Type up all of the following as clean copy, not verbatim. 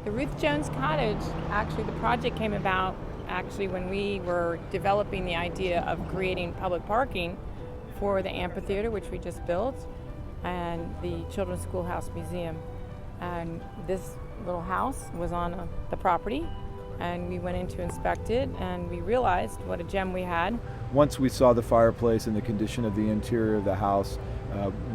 The Ruth Jones Cottage, actually the project came about when we were developing the idea of creating public parking for the amphitheater, which we just built, and the Children's Schoolhouse Museum. And this little house was on the property, and we went in to inspect it, and we realized what a gem we had. Once we saw the fireplace and the condition of the interior of the house,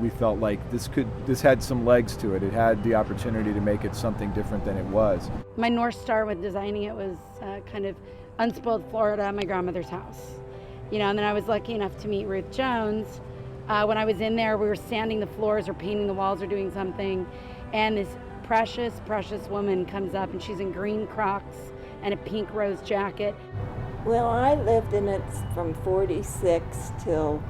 we felt like this had some legs to it. It had the opportunity to make it something different than it was. My North Star with designing it was kind of unspoiled Florida at my grandmother's house. And then I was lucky enough to meet Ruth Jones. When I was in there, we were sanding the floors or painting the walls or doing something, and this precious, precious woman comes up, and she's in green Crocs and a pink rose jacket. Well, I lived in it from 46 till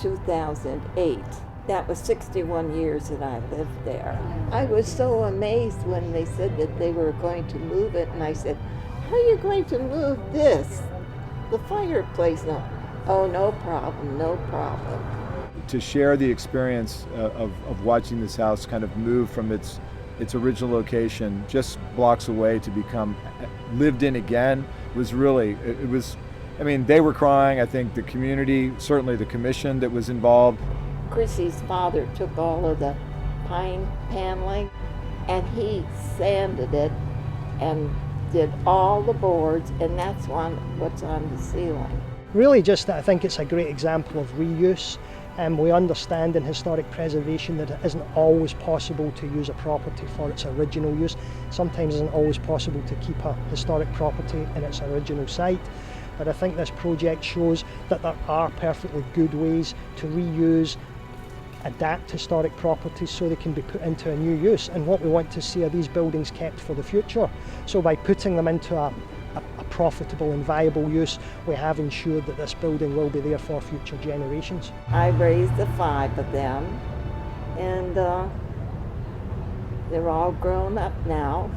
2008. That was 61 years that I lived there. I was so amazed when they said that they were going to move it, and I said, how are you going to move this? The fireplace? No. Oh, no problem, no problem. To share the experience of watching this house kind of move from its original location just blocks away to become lived in again was really, they were crying. I think the community, certainly the commission that was involved. Chrissy's father took all of the pine paneling and he sanded it and did all the boards, and that's what's on the ceiling. Really just that I think it's a great example of reuse. We understand in historic preservation that it isn't always possible to use a property for its original use. Sometimes it isn't always possible to keep a historic property in its original site. But I think this project shows that there are perfectly good ways to reuse, adapt historic properties so they can be put into a new use. And what we want to see are these buildings kept for the future. So by putting them into a profitable and viable use, we have ensured that this building will be there for future generations. I raised the 5 of them, and they're all grown up now,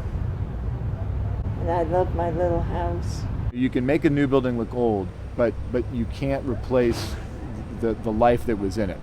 and I love my little house. You can make a new building look old, but you can't replace the life that was in it.